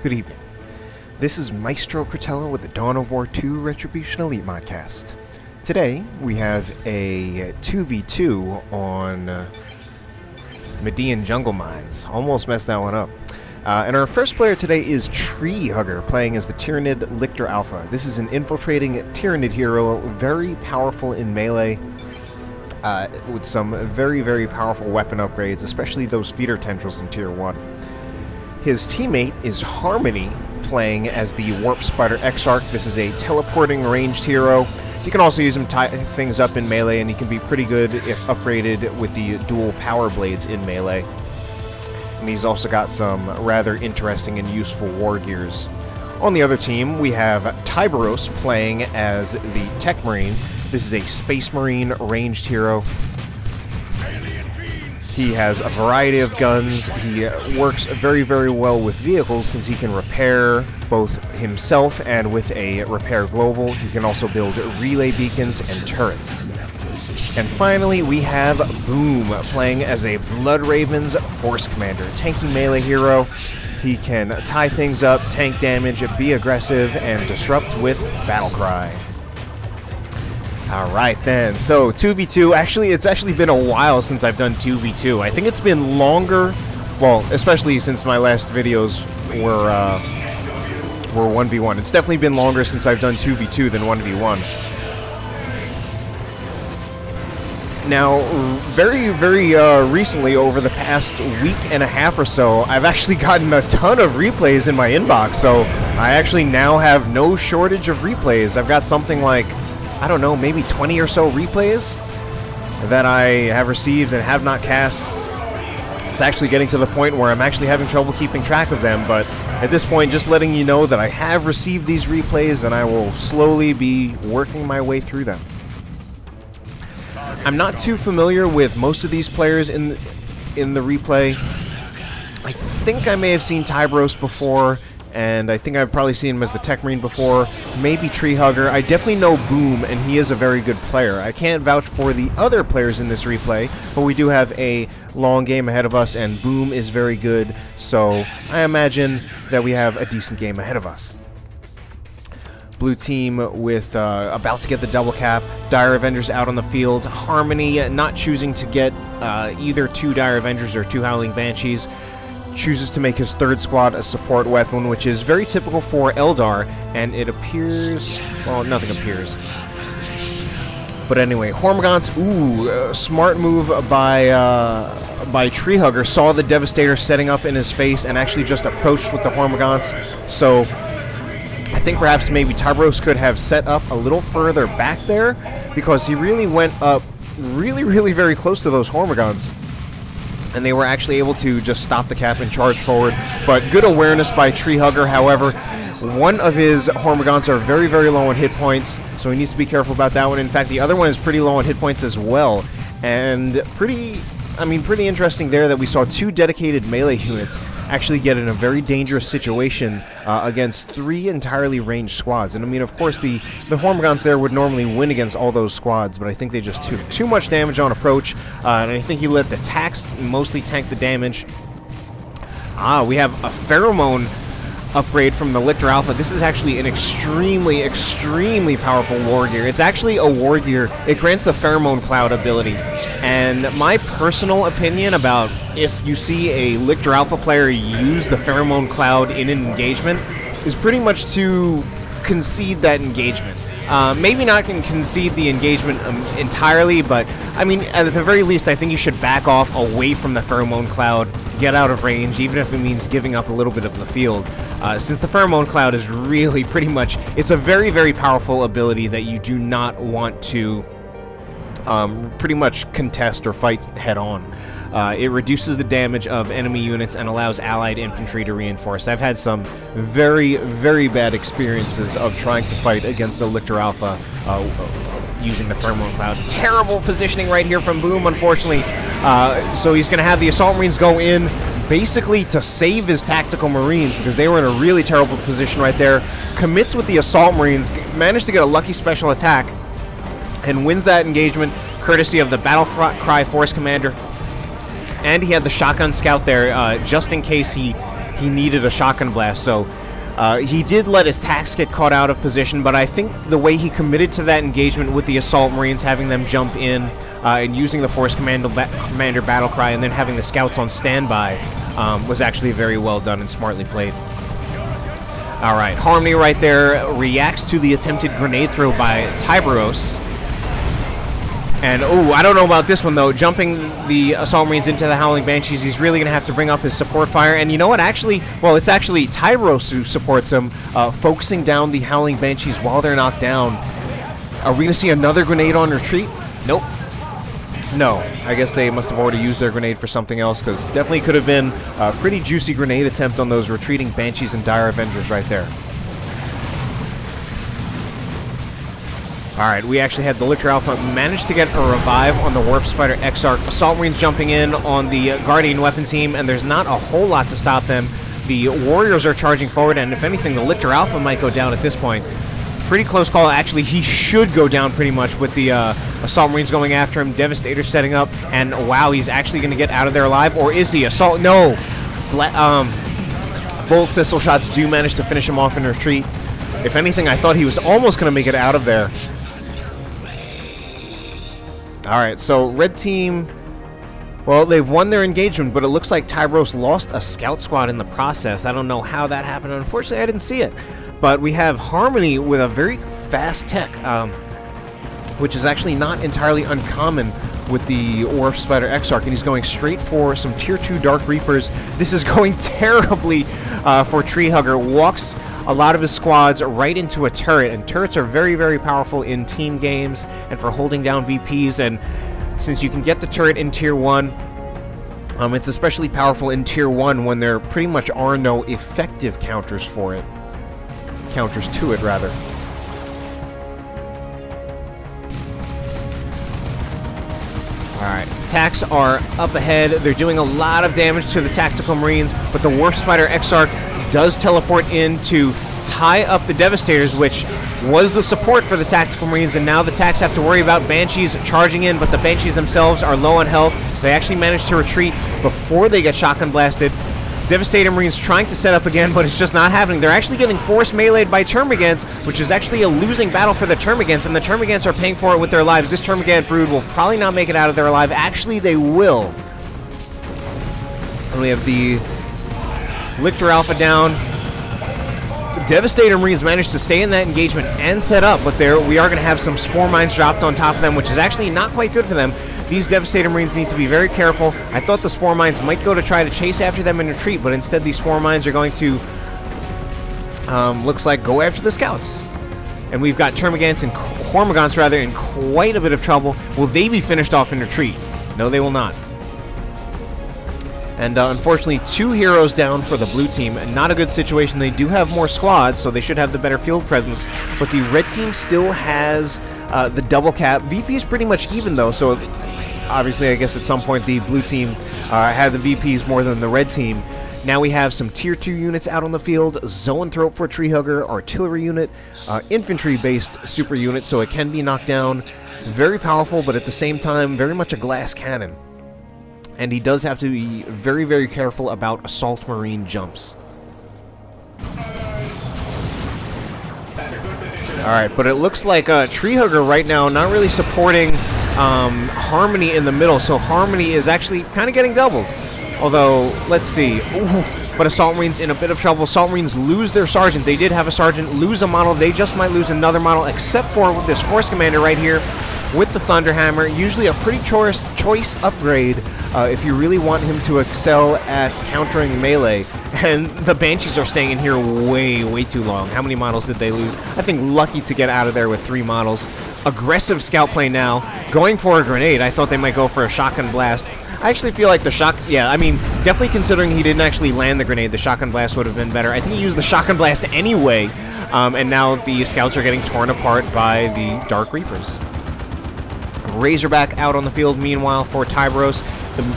Good evening. This is Maestro Critello with the Dawn of War 2 Retribution Elite Modcast. Today, we have a 2v2 on Medean Jungle Mines. Almost messed that one up. And our first player today is Treehugger, playing as the Tyrannid Lictor Alpha. This is an infiltrating Tyrannid hero, very powerful in melee, with some very, very powerful weapon upgrades, especially those feeder tendrils in Tier 1. His teammate is Harmony, playing as the Warp Spider Exarch. This is a teleporting ranged hero. You can also use him to tie things up in melee, and he can be pretty good if upgraded with the dual power blades in melee. And he's also got some rather interesting and useful war gears. On the other team, we have Tiberos playing as the Techmarine. This is a Space Marine ranged hero. He has a variety of guns. He works very, very well with vehicles since he can repair both himself and with a repair global. He can also build relay beacons and turrets. And finally, we have Boom playing as a Blood Raven's Force Commander, tanky melee hero. He can tie things up, tank damage, be aggressive, and disrupt with Battlecry. Alright then, so 2v2, it's actually been a while since I've done 2v2. I think it's been longer, well, especially since my last videos were 1v1. It's definitely been longer since I've done 2v2 than 1v1. Now, very, very recently, over the past week and a half or so, I've actually gotten a ton of replays in my inbox, so I actually now have no shortage of replays. I've got something like, I don't know, maybe 20 or so replays that I have received and have not cast. It's actually getting to the point where I'm actually having trouble keeping track of them, but at this point, just letting you know that I have received these replays and I will slowly be working my way through them. I'm not too familiar with most of these players in the replay. I think I may have seen Tiberos before, and I think I've probably seen him as the Techmarine before, maybe Treehugger. I definitely know Boom, and he is a very good player. I can't vouch for the other players in this replay, but we do have a long game ahead of us, and Boom is very good, so I imagine that we have a decent game ahead of us. Blue team with about to get the double cap, Dire Avengers out on the field, Harmony not choosing to get either 2 Dire Avengers or 2 Howling Banshees, chooses to make his third squad a support weapon, which is very typical for Eldar, and it appears, well, nothing appears. But anyway, Hormagaunts, smart move by Treehugger, saw the Devastator setting up in his face and actually just approached with the Hormagaunts, so I think perhaps maybe Tiberos could have set up a little further back there, because he really went up really, really very close to those Hormagaunts, and they were actually able to just stop the cap and charge forward. But good awareness by Treehugger. However, one of his Hormagaunts are very, very low on hit points, so he needs to be careful about that one. In fact, the other one is pretty low on hit points as well, and pretty interesting there that we saw 2 dedicated melee units actually get in a very dangerous situation against 3 entirely ranged squads. And I mean, of course, the Hormagaunts there would normally win against all those squads, but I think they just took too much damage on approach, and I think he let the tax mostly tank the damage. We have a pheromone upgrade from the Lictor Alpha. This is actually an extremely, extremely powerful war gear. It's actually a war gear. It grants the Pheromone Cloud ability. And my personal opinion about if you see a Lictor Alpha player use the Pheromone Cloud in an engagement is pretty much to concede that engagement. Maybe not concede the engagement entirely, but I mean, at the very least, I think you should back off away from the Pheromone Cloud, get out of range, even if it means giving up a little bit of the field. Since the Pheromone Cloud is really pretty much, it's a very, very powerful ability that you do not want to pretty much contest or fight head-on. It reduces the damage of enemy units and allows allied infantry to reinforce. I've had some very, very bad experiences of trying to fight against a Lictor Alpha using the Pheromone Cloud. Terrible positioning right here from Boom, unfortunately. So he's going to have the Assault Marines go in basically to save his Tactical Marines, because they were in a really terrible position right there. Commits with the Assault Marines, managed to get a lucky special attack, and wins that engagement courtesy of the Battlecry Force Commander. And he had the Shotgun Scout there just in case he he needed a shotgun blast. So he did let his tax get caught out of position, but I think the way he committed to that engagement with the Assault Marines, having them jump in and using the Force Commander battle cry and then having the scouts on standby was actually very well done and smartly played. All right, Harmony right there reacts to the attempted grenade throw by Tiberos. And, oh, I don't know about this one, though. Jumping the Assault Marines into the Howling Banshees, he's really going to have to bring up his support fire. And you know what? Actually, well, it's actually Tiberos who supports him, focusing down the Howling Banshees while they're knocked down. Are we going to see another grenade on retreat? Nope. No. I guess they must have already used their grenade for something else, because definitely could have been a pretty juicy grenade attempt on those retreating Banshees and Dire Avengers right there. Alright, we actually had the Lictor Alpha manage to get a revive on the Warp Spider Exarch. Assault Marines jumping in on the Guardian weapon team, and there's not a whole lot to stop them. The Warriors are charging forward, and if anything, the Lictor Alpha might go down at this point. Pretty close call. Actually, he should go down pretty much with the Assault Marines going after him. Devastator setting up, and wow, he's actually going to get out of there alive, or is he? Assault, no! Both pistol shots do manage to finish him off in retreat. If anything, I thought he was almost going to make it out of there. Alright, so red team, well, they've won their engagement, but it looks like Tiberos lost a scout squad in the process. I don't know how that happened. Unfortunately, I didn't see it. But we have Harmony with a very fast tech, which is actually not entirely uncommon with the Warp Spider Exarch, and he's going straight for some Tier 2 Dark Reapers. This is going terribly for Treehugger. Walks a lot of his squads right into a turret, and turrets are very, very powerful in team games and for holding down VPs, and since you can get the turret in Tier 1, it's especially powerful in Tier 1 when there pretty much are no effective counters for it. Counters to it, rather. Alright, attacks are up ahead. They're doing a lot of damage to the Tactical Marines, but the Warp Spider Exarch does teleport in to tie up the Devastators, which was the support for the Tactical Marines, and now the Tacs have to worry about Banshees charging in, but the Banshees themselves are low on health. They actually managed to retreat before they get shotgun blasted. Devastator Marines trying to set up again, but it's just not happening. They're actually getting force meleeed by Termagants, which is actually a losing battle for the Termagants, and the Termagants are paying for it with their lives. This Termagant brood will probably not make it out of there alive. Actually, they will. And we have the Lictor Alpha down. The Devastator Marines managed to stay in that engagement and set up, but we are going to have some Spore Mines dropped on top of them, which is actually not quite good for them. These Devastator Marines need to be very careful. I thought the Spore Mines might go to try to chase after them in retreat, but instead these Spore Mines are going to, looks like, go after the Scouts. And we've got Termagants and Hormagaunts, rather, in quite a bit of trouble. Will they be finished off in retreat? No, they will not. And unfortunately, 2 heroes down for the blue team. Not a good situation. They do have more squads, so they should have the better field presence. But the red team still has the double cap. VP is pretty much even, though, so obviously, I guess at some point the blue team had the VPs more than the red team. Now we have some Tier 2 units out on the field. Zoanthrope for Treehugger, artillery unit, infantry-based super unit, so it can be knocked down. Very powerful, but at the same time, very much a glass cannon. And he does have to be very, very careful about Assault Marine jumps. Alright, but it looks like Treehugger right now not really supporting Harmony in the middle, so Harmony is actually kind of getting doubled. Although, let's see. Ooh, but Assault Marines in a bit of trouble. Assault Marines lose their Sergeant. They did have a Sergeant, lose a model. They just might lose another model, except for this Force Commander right here with the Thunderhammer. Usually a pretty choice upgrade if you really want him to excel at countering melee. And the Banshees are staying in here way, way too long. How many models did they lose? I think lucky to get out of there with 3 models. Aggressive scout play now. Going for a grenade. I thought they might go for a shotgun blast. I actually feel like the yeah, I mean, definitely considering he didn't actually land the grenade, the shotgun blast would have been better. I think he used the shotgun blast anyway, and now the scouts are getting torn apart by the Dark Reapers. Razorback out on the field, meanwhile, for Tiberos.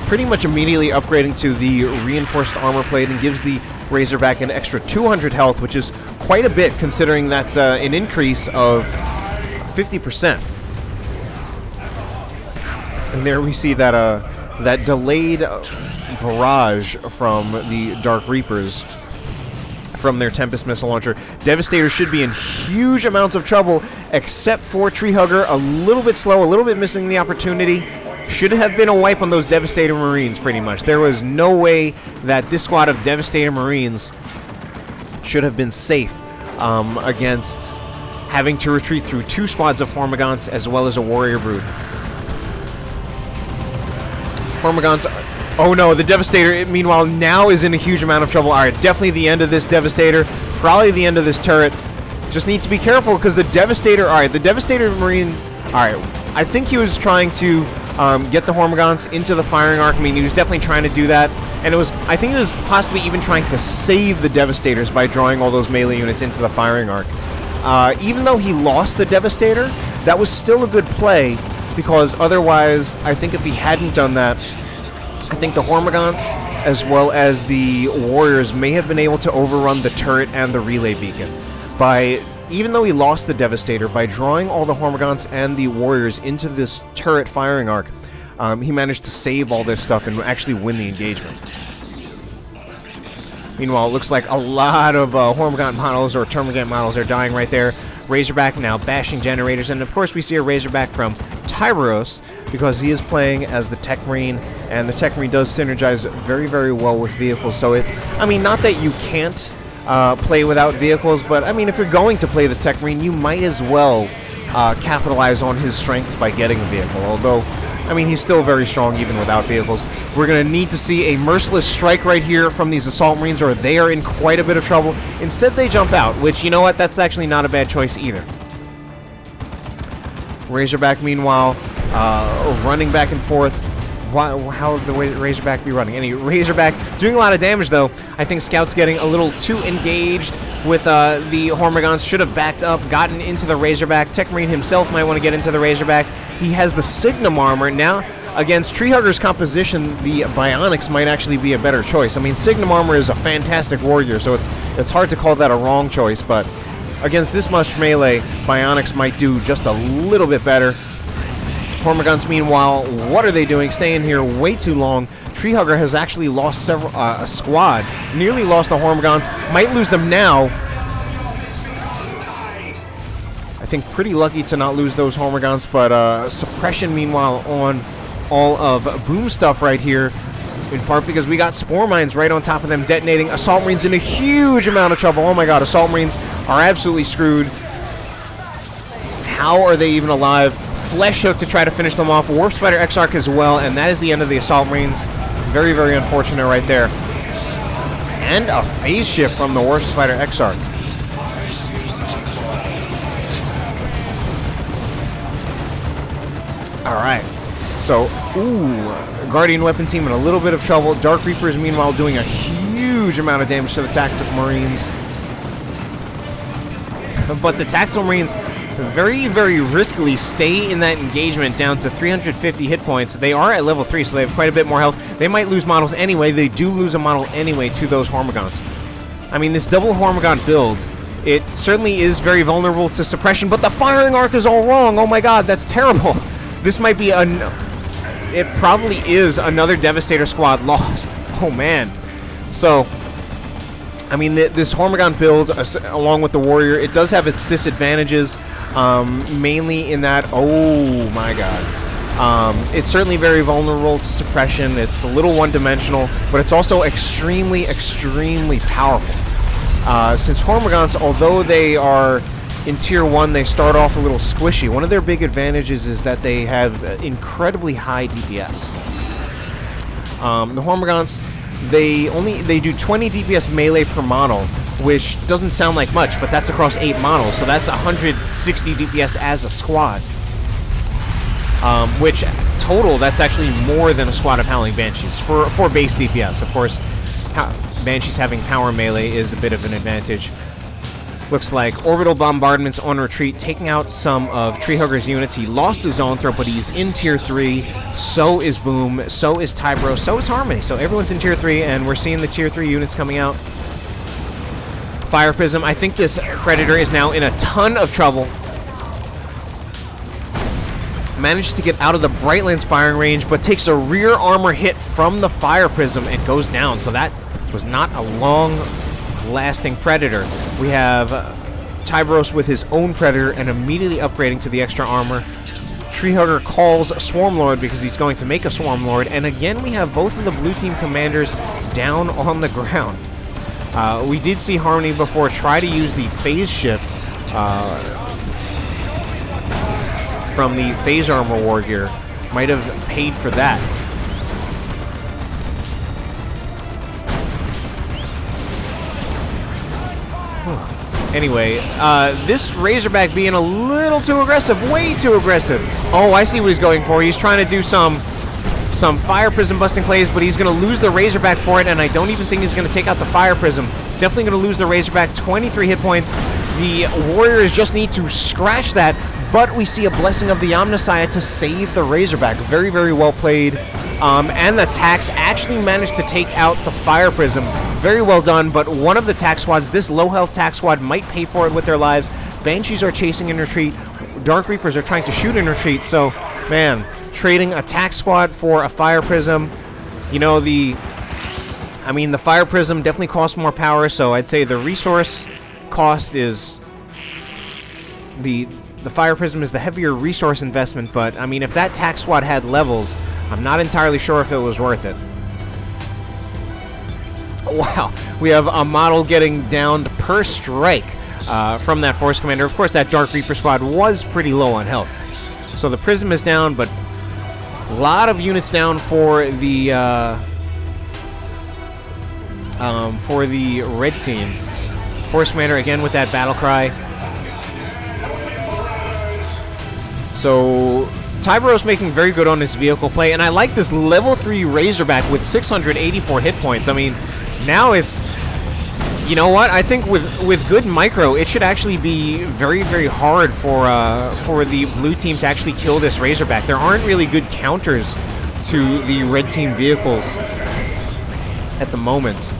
Pretty much immediately upgrading to the reinforced armor plate and gives the Razorback an extra 200 health, which is quite a bit considering that's an increase of 50%. And there we see that that delayed barrage from the Dark Reapers from their Tempest missile launcher. Devastator should be in huge amounts of trouble, except for Treehugger, a little bit slow, a little bit missing the opportunity. Should have been a wipe on those Devastator Marines, pretty much. There was no way that this squad of Devastator Marines should have been safe against having to retreat through 2 squads of Hormagaunts as well as a Warrior Brood. Hormagaunts... Oh no, the Devastator, meanwhile, now is in a huge amount of trouble. Alright, definitely the end of this Devastator. Probably the end of this turret. Just need to be careful because the Devastator... Alright, the Devastator Marine... Alright, I think he was trying to get the Hormagaunts into the firing arc. I mean, he was definitely trying to do that. And it was... I think he was possibly even trying to save the Devastators by drawing all those melee units into the firing arc. Even though he lost the Devastator, that was still a good play because otherwise, I think if he hadn't done that, I think the Hormagaunts, as well as the Warriors, may have been able to overrun the turret and the relay beacon. Even though he lost the Devastator, by drawing all the Hormagaunts and the Warriors into this turret firing arc, he managed to save all this stuff and actually win the engagement. Meanwhile, it looks like a lot of Hormagaunt models or Termagant models are dying right there. Razorback now bashing generators, and of course we see a Razorback from Tiberos because he is playing as the Techmarine, and the Techmarine does synergize very, very well with vehicles. So I mean, not that you can't play without vehicles, but I mean, if you're going to play the Techmarine, you might as well capitalize on his strengths by getting a vehicle. Although, I mean, he's still very strong even without vehicles. We're going to need to see a merciless strike right here from these Assault Marines, or they are in quite a bit of trouble. Instead, they jump out, which, you know what, that's actually not a bad choice either. Razorback, meanwhile, running back and forth. How would the Razorback be running? Any Razorback doing a lot of damage, though. I think Scout's getting a little too engaged with the Hormagaunts. Should have backed up, gotten into the Razorback. Techmarine himself might want to get into the Razorback. He has the Signum armor. Now, against Treehugger's composition, the Bionics might actually be a better choice. I mean, Signum armor is a fantastic warrior, so it's hard to call that a wrong choice, but against this much melee, Bionics might do just a little bit better. Hormagaunts, meanwhile, what are they doing? Staying here way too long. Treehugger has actually lost a squad. Nearly lost the Hormagaunts. Might lose them now. I think pretty lucky to not lose those Hormagaunts, but suppression, meanwhile, on all of Boom stuff right here. In part because we got Spore Mines right on top of them detonating. Assault Marines in a huge amount of trouble. Oh my god, Assault Marines are absolutely screwed. How are they even alive? Flesh Hook to try to finish them off. Warp Spider Exarch as well, and that is the end of the Assault Marines. Very, very unfortunate right there. And a phase shift from the Warp Spider Exarch. Alright. So, Guardian Weapon Team in a little bit of trouble. Dark Reapers, meanwhile, doing a huge amount of damage to the Tactical Marines. But the Tactical Marines very, very riskily stay in that engagement down to 350 hit points. They are at level 3, so they have quite a bit more health. They might lose models anyway. They do lose a model anyway to those Hormagaunts. I mean, this double Hormagaunt build, it certainly is very vulnerable to suppression, but the firing arc is all wrong. Oh my god, that's terrible. This might be it probably is another Devastator squad lost. Oh man. So, I mean, this Hormagaunt build, along with the Warrior, it does have its disadvantages, mainly in that, oh my god. It's certainly very vulnerable to suppression. It's a little one-dimensional, but it's also extremely, extremely powerful. Since Hormagaunts, although they are in Tier 1, they start off a little squishy. One of their big advantages is that they have incredibly high DPS. The Hormagaunts, they do 20 DPS melee per model, which doesn't sound like much, but that's across 8 models, so that's 160 DPS as a squad. Which, total, that's actually more than a squad of Howling Banshees for base DPS. Of course, Banshees having power melee is a bit of an advantage. Looks like Orbital Bombardment's on retreat, taking out some of Treehugger's units. He lost his Zone Throw, but he's in Tier 3. So is Boom, so is Tiberos, so is Harmony. So everyone's in Tier 3, and we're seeing the Tier 3 units coming out. Fire Prism, I think this Predator is now in a ton of trouble. Manages to get out of the Brightlands firing range, but takes a rear armor hit from the Fire Prism and goes down. So that was not a long-lasting Predator. We have Tiberos with his own Predator and immediately upgrading to the extra armor. Treehugger calls Swarmlord because he's going to make a Swarmlord, and again we have both of the blue team commanders down on the ground. We did see Harmony before try to use the phase shift from the phase armor war gear. Might have paid for that. Anyway, this Razorback being a little too aggressive, way too aggressive. Oh, I see what he's going for. He's trying to do some Fire Prism busting plays, but he's going to lose the Razorback for it, and I don't even think he's going to take out the Fire Prism. Definitely going to lose the Razorback, 23 hit points. The Warriors just need to scratch that, but we see a Blessing of the Omnissiah to save the Razorback. Very, very well played. And the Tax actually managed to take out the Fire Prism. Very well done, but one of the tax squads, this low-health tax squad, might pay for it with their lives. Banshees are chasing in retreat. Dark Reapers are trying to shoot in retreat, so, man, trading a tax squad for a Fire Prism, you know, the Fire Prism definitely costs more power, so I'd say the resource cost is... The Fire Prism is the heavier resource investment, but, I mean, if that tax squad had levels, I'm not entirely sure if it was worth it. Wow, we have a model getting downed per strike from that Force Commander. Of course, that Dark Reaper squad was pretty low on health. So the Prism is down, but a lot of units down for the red team. Force Commander again with that battle cry. So Tiberos making very good on this vehicle play, and I like this level 3 Razorback with 684 hit points. I mean, now it's, you know what? I think with good micro, it should actually be very, very hard for the blue team to actually kill this Razorback. There aren't really good counters to the red team vehicles at the moment.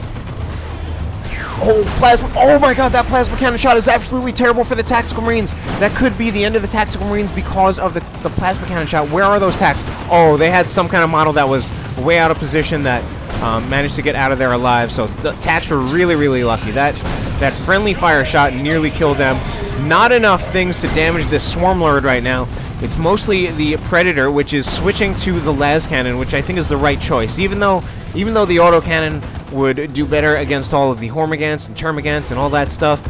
Oh, plasma! Oh my God, that plasma cannon shot is absolutely terrible for the Tactical Marines. That could be the end of the Tactical Marines because of the plasma cannon shot. Where are those Tacs? Oh, they had some kind of model that was way out of position that managed to get out of there alive. So the Tacs were really, really lucky. That friendly fire shot nearly killed them. Not enough things to damage this Swarmlord right now. It's mostly the Predator, which is switching to the las cannon, which I think is the right choice. Even though the autocannon would do better against all of the Hormagaunts and Termagaunts and all that stuff,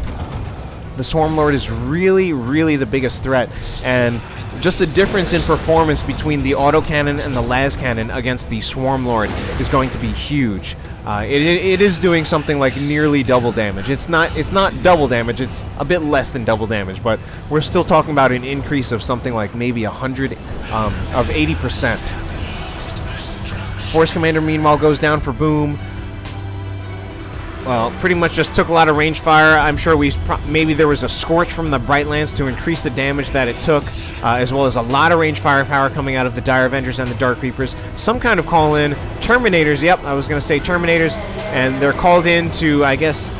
the Swarmlord is really, really the biggest threat. And just the difference in performance between the autocannon and the las cannon against the Swarmlord is going to be huge. It is doing something like nearly double damage. It's not double damage. It's a bit less than double damage, but we're still talking about an increase of something like maybe 80%. Force Commander, meanwhile, goes down for boom. Well, pretty much just took a lot of range fire. I'm sure maybe there was a Scorch from the Brightlands to increase the damage that it took, as well as a lot of range firepower coming out of the Dire Avengers and the Dark Reapers. Some kind of call in. Terminators, yep, I was going to say Terminators, and they're called in to, I guess,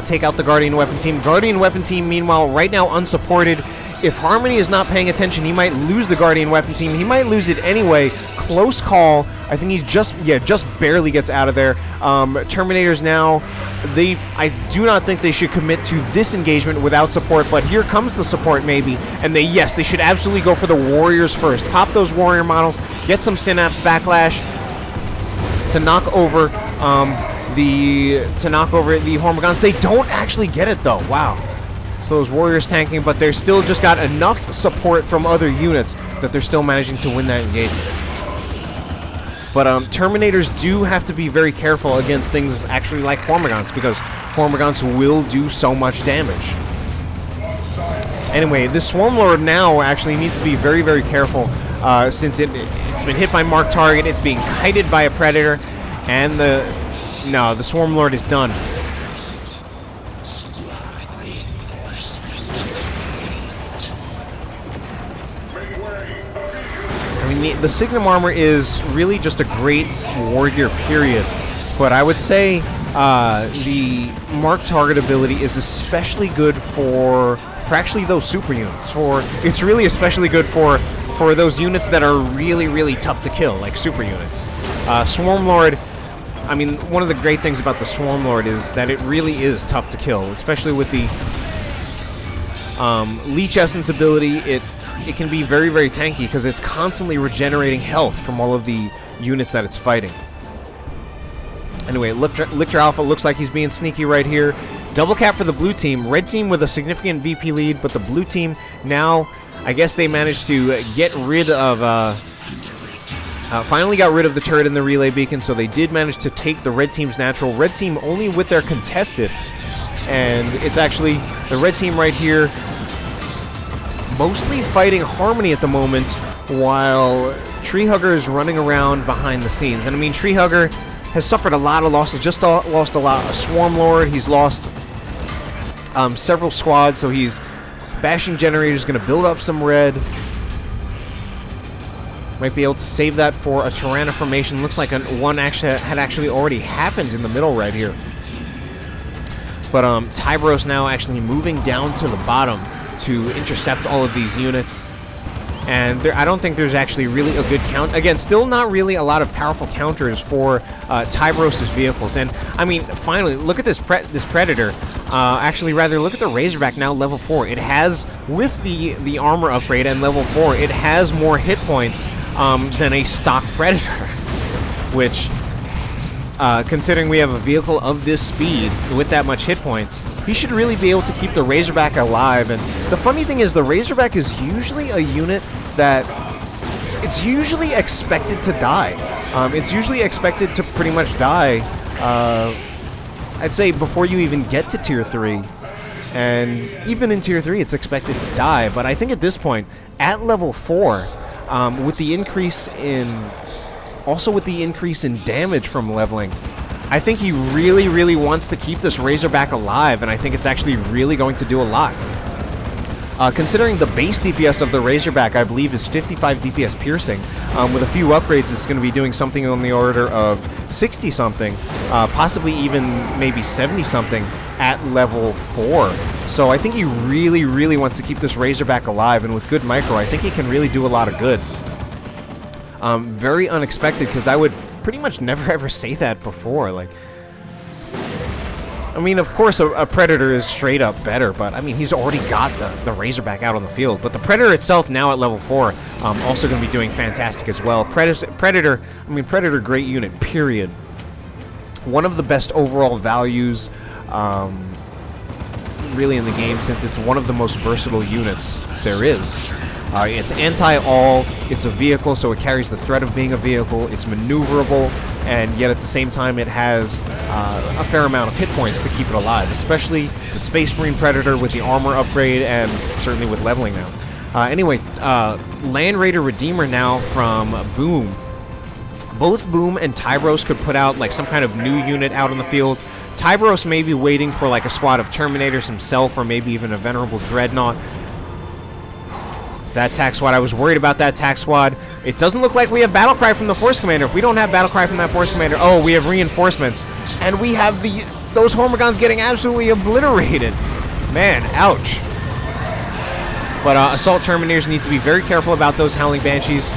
take out the Guardian Weapon Team. Guardian Weapon Team, meanwhile, right now unsupported. If Harmony is not paying attention, he might lose the Guardian Weapon Team. He might lose it anyway. Close call. I think he's just barely gets out of there. Terminators now, I do not think they should commit to this engagement without support, but here comes the support maybe, and they should absolutely go for the Warriors first. Pop those Warrior models, get some Synapse Backlash to knock over the Hormagaunts. They don't actually get it though. Wow. So those Warriors tanking, but they're still just got enough support from other units that they're still managing to win that engagement. But Terminators do have to be very careful against things actually like Hormagaunts, because Hormagaunts will do so much damage. Anyway, this Swarmlord now actually needs to be very, very careful since it's been hit by marked target, it's being kited by a Predator, and the Swarmlord is done. I mean, the Signum armor is really just a great war gear, period. But I would say the mark target ability is especially good for actually those super units. It's really especially good for those units that are really, really tough to kill, like super units. Swarmlord, I mean, one of the great things about the Swarmlord is that it really is tough to kill, especially with the Leech Essence ability. It can be very, very tanky because it's constantly regenerating health from all of the units that it's fighting. Anyway, Lictor Alpha looks like he's being sneaky right here. Double cap for the blue team. Red team with a significant VP lead, but the blue team now, I guess they managed to get rid of, finally got rid of the turret and the relay beacon, so they did manage to take the red team's natural. Red team only with their contested, and it's actually the red team right here mostly fighting Harmony at the moment, while Treehugger is running around behind the scenes. And I mean, Treehugger has suffered a lot of losses, just lost a lot. A Swarmlord, he's lost several squads, so he's bashing generators, going to build up some red. Might be able to save that for a Tyranna formation. Looks like one had actually already happened in the middle right here. But Tiberos now actually moving down to the bottom to intercept all of these units. And I don't think there's actually really a good count. Again, still not really a lot of powerful counters for Tiberos' vehicles. And, I mean, finally, look at this Predator. Actually, rather, look at the Razorback now, level 4. It has, with the armor upgrade and level 4, it has more hit points than a stock Predator. Which, considering we have a vehicle of this speed with that much hit points, he should really be able to keep the Razorback alive. And the funny thing is, the Razorback is usually a unit that it's usually expected to die. It's usually expected to pretty much die, I'd say, before you even get to Tier 3. And even in Tier 3, it's expected to die. But I think at this point, at level 4, with the increase in... also with the increase in damage from leveling, I think he really, really wants to keep this Razorback alive, and I think it's actually really going to do a lot. Considering the base DPS of the Razorback, I believe, is 55 DPS piercing. With a few upgrades, it's going to be doing something on the order of 60-something, possibly even maybe 70-something at level 4. So I think he really, really wants to keep this Razorback alive, and with good micro, I think he can really do a lot of good. Very unexpected, because I would pretty much never ever say that before. Like, I mean, of course, a Predator is straight up better, but I mean, he's already got the Razorback out on the field. But the Predator itself, now at level 4, also going to be doing fantastic as well. Predator, I mean, Predator, great unit, period. One of the best overall values, really, in the game, since it's one of the most versatile units there is. It's anti-all, it's a vehicle, so it carries the threat of being a vehicle, it's maneuverable, and yet at the same time it has a fair amount of hit points to keep it alive, especially the Space Marine Predator with the armor upgrade, and certainly with leveling now. Anyway, Land Raider Redeemer now from Boom. Both Boom and Tiberos could put out like some kind of new unit out on the field. Tiberos may be waiting for like a squad of Terminators himself, or maybe even a Venerable Dreadnought. That tac squad, I was worried about that tac squad. It doesn't look like we have Battlecry from the Force Commander. If we don't have Battlecry from that Force Commander, oh, we have reinforcements. And we have those Hormigons getting absolutely obliterated. Man, ouch. But Assault Terminators need to be very careful about those Howling Banshees.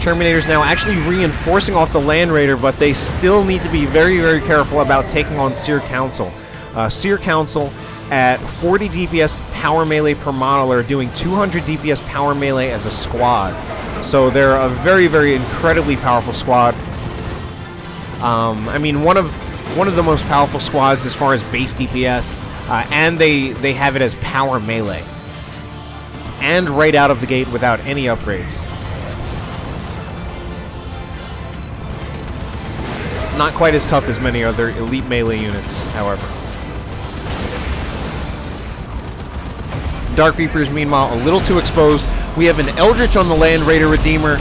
Terminators now actually reinforcing off the Land Raider, but they still need to be very, very careful about taking on Seer Council. Seer Council at 40 DPS power melee per model are doing 200 DPS power melee as a squad. So they're a very, very incredibly powerful squad. I mean, one of the most powerful squads as far as base DPS, and they have it as power melee. And right out of the gate without any upgrades. Not quite as tough as many other elite melee units, however. Dark Reapers, meanwhile, a little too exposed. We have an Eldritch on the Land Raider Redeemer.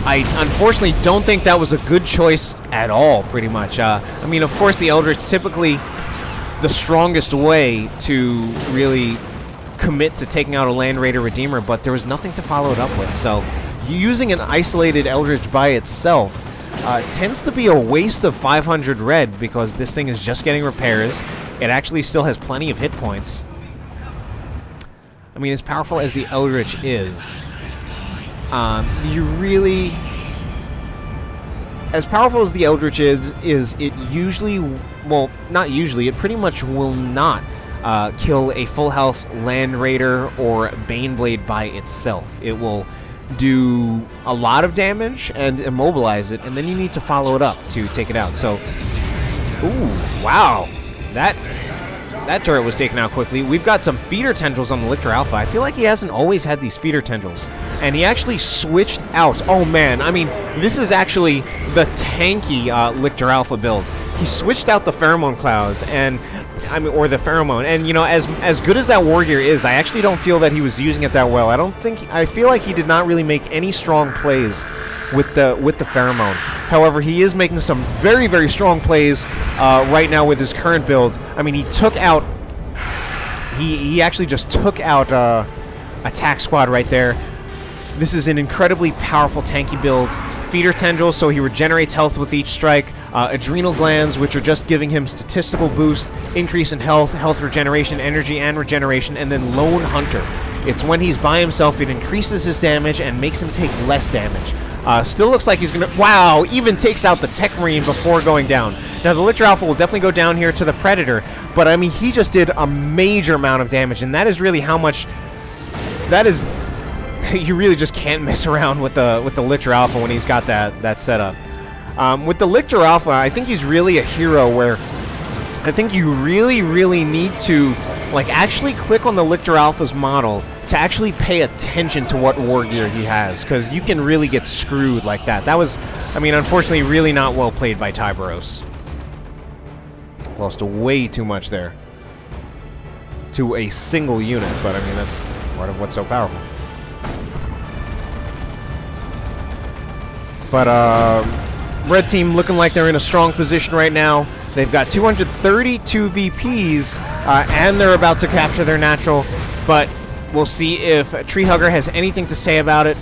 I unfortunately don't think that was a good choice at all, pretty much. I mean, of course, the Eldritch typically the strongest way to really commit to taking out a Land Raider Redeemer, but there was nothing to follow it up with. So using an isolated Eldritch by itself tends to be a waste of 500 red because this thing is just getting repairs. It actually still has plenty of hit points. I mean, as powerful as the Eldritch is, you really... As powerful as the Eldritch is it usually... Well, not usually. It pretty much will not kill a full health Land Raider or Baneblade by itself. It will do a lot of damage and immobilize it, and then you need to follow it up to take it out. So, ooh, wow. That turret was taken out quickly. We've got some feeder tendrils on the Lictor Alpha. I feel like he hasn't always had these feeder tendrils. And he actually switched out. Oh, man. I mean, this is actually the tanky Lictor Alpha build. He switched out the pheromone clouds, and I mean, or the pheromone. And you know, as good as that war gear is, I actually don't feel that he was using it that well. I feel like he did not really make any strong plays with the pheromone. However, he is making some very, very strong plays right now with his current build. I mean, he took out. He actually just took out Attack Squad right there. This is an incredibly powerful tanky build. Feeder tendrils, so he regenerates health with each strike. Adrenal glands, which are just giving him statistical boost, increase in health, health regeneration, energy, and regeneration, and then Lone Hunter. It's when he's by himself, it increases his damage and makes him take less damage. Still looks like he's gonna... Wow! Even takes out the Techmarine before going down. Now, the Lictor Alpha will definitely go down here to the Predator, but I mean, he just did a major amount of damage, and that is really how much... That is... You really just can't mess around with the Lictor Alpha when he's got that setup. With the Lictor Alpha, I think he's really a hero where I think you really, really need to like actually click on the Lictor Alpha's model to actually pay attention to what war gear he has, because you can really get screwed like that. That was, I mean, unfortunately, really not well played by Tiberos. Lost way too much there to a single unit, but I mean, that's part of what's so powerful. But red team looking like they're in a strong position right now. They've got 232 VPs, and they're about to capture their natural. But we'll see if Treehugger has anything to say about it.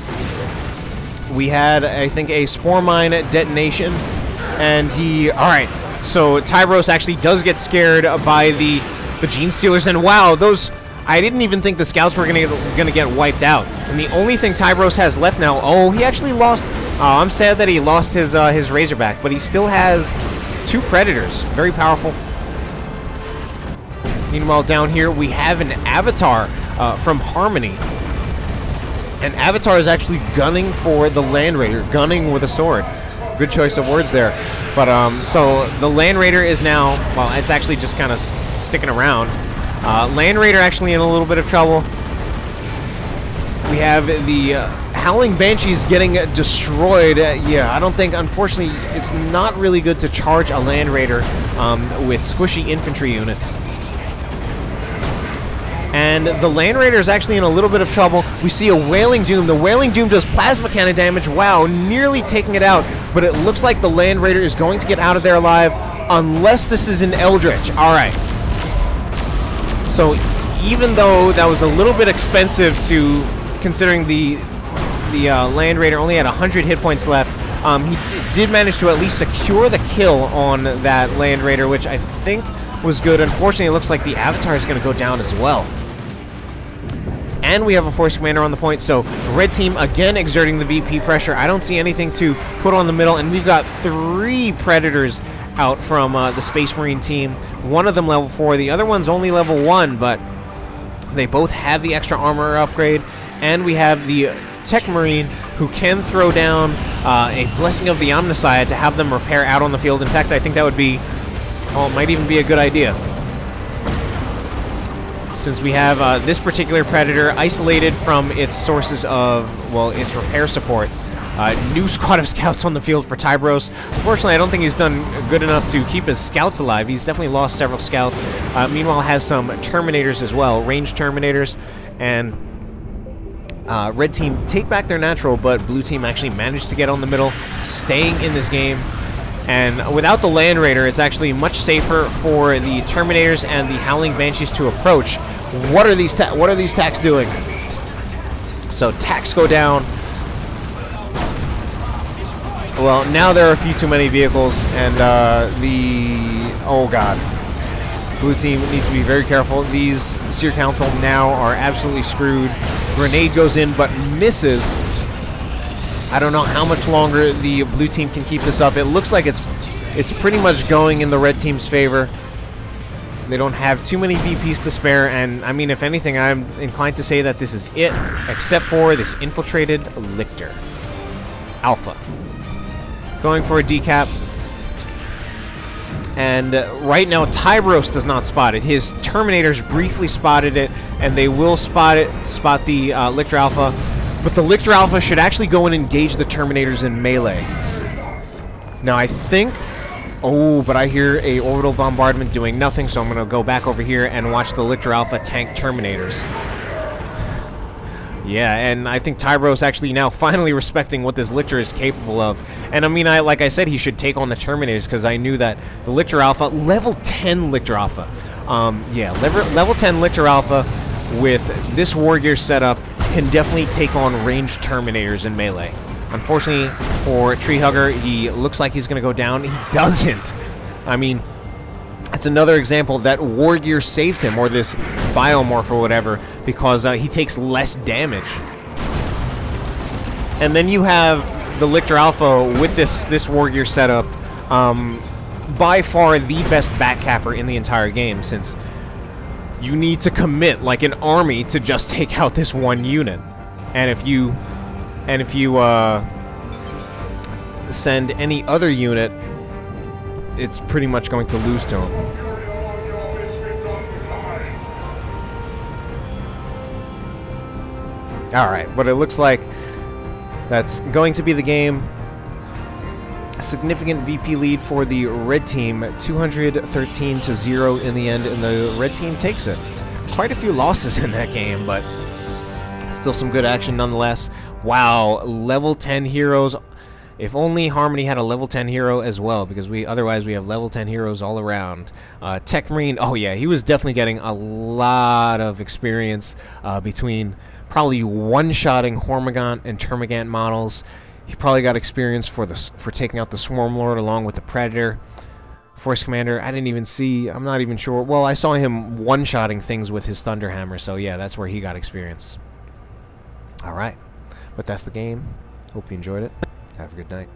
We had, I think, a Spore Mine detonation, and he... Alright, so Tiberos actually does get scared by the Gene Stealers, and wow, those... I didn't even think the scouts were gonna get wiped out. And the only thing Tiberos has left now... Oh, he actually lost... I'm sad that he lost his Razorback, but he still has 2 Predators. Very powerful. Meanwhile, down here, we have an Avatar from Harmony. And Avatar is actually gunning for the Land Raider, gunning with a sword. Good choice of words there. But, so the Land Raider is now... Well, it's actually just kind of sticking around. Land Raider actually in a little bit of trouble. We have the Howling Banshees getting destroyed. Yeah, I don't think, unfortunately, it's not really good to charge a Land Raider with squishy infantry units. And the Land Raider is actually in a little bit of trouble. We see a Wailing Doom. The Wailing Doom does plasma cannon damage. Wow, nearly taking it out. But it looks like the Land Raider is going to get out of there alive unless this is an Eldritch. All right. So even though that was a little bit expensive to... Considering the Land Raider only had 100 hit points left, he did manage to at least secure the kill on that Land Raider, which I think was good. Unfortunately, it looks like the Avatar is going to go down as well. And we have a Force Commander on the point, so red team again exerting the VP pressure. I don't see anything to put on the middle, and we've got 3 Predators out from the Space Marine team. One of them level 4, the other one's only level 1, but they both have the extra armor upgrade. And we have the Techmarine, who can throw down a Blessing of the Omnissiah to have them repair out on the field. In fact, I think that would be... Oh, it might even be a good idea. Since we have this particular Predator isolated from its sources of, well, its repair support. New squad of scouts on the field for Tiberos. Unfortunately, I don't think he's done good enough to keep his scouts alive. He's definitely lost several scouts. Meanwhile, has some Terminators as well, ranged Terminators. And... red team take back their natural, but blue team actually managed to get on the middle, staying in this game. And without the Land Raider, it's actually much safer for the Terminators and the Howling Banshees to approach. What are these tacks doing? So tacks go down. Well, now there are a few too many vehicles, and oh god. Blue team needs to be very careful. These Seer Council now are absolutely screwed. Grenade goes in, but misses. I don't know how much longer the blue team can keep this up. It looks like it's pretty much going in the red team's favor. They don't have too many VPs to spare, and I mean, if anything, I'm inclined to say that this is it, except for this infiltrated Lictor Alpha. Going for a decap. And right now, Tiberos does not spot it. His Terminators briefly spotted it, and they will spot the Lictor Alpha. But the Lictor Alpha should actually go and engage the Terminators in melee. Now, I think... Oh, but I hear a orbital bombardment doing nothing, so I'm going to go back over here and watch the Lictor Alpha tank Terminators. Yeah, and I think Tiberos actually now finally respecting what this Lictor is capable of. And I mean, like I said, he should take on the Terminators, because I knew that the Lictor Alpha, level 10 Lictor Alpha. Yeah, level 10 Lictor Alpha with this war gear setup can definitely take on ranged Terminators in melee. Unfortunately for Treehugger, he looks like he's going to go down. He doesn't. I mean, it's another example that war gear saved him, or this biomorph or whatever, because he takes less damage. And then you have the Lictor Alpha with this war gear setup, by far the best backcapper in the entire game, since you need to commit like an army to just take out this one unit. And if you send any other unit, it's pretty much going to lose to him. Alright, but it looks like that's going to be the game. A significant VP lead for the red team, 213-0 in the end, and the red team takes it. Quite a few losses in that game, but still some good action nonetheless. Wow, level 10 heroes. If only Harmony had a level 10 hero as well, because otherwise we have level 10 heroes all around. Techmarine, oh yeah, he was definitely getting a lot of experience between probably one-shotting Hormigant and Termagant models. He probably got experience for taking out the Swarm Lord along with the Predator. Force Commander, I didn't even see, I'm not even sure. Well, I saw him one-shotting things with his Thunderhammer, so yeah, that's where he got experience. Alright, but that's the game. Hope you enjoyed it. Have a good night.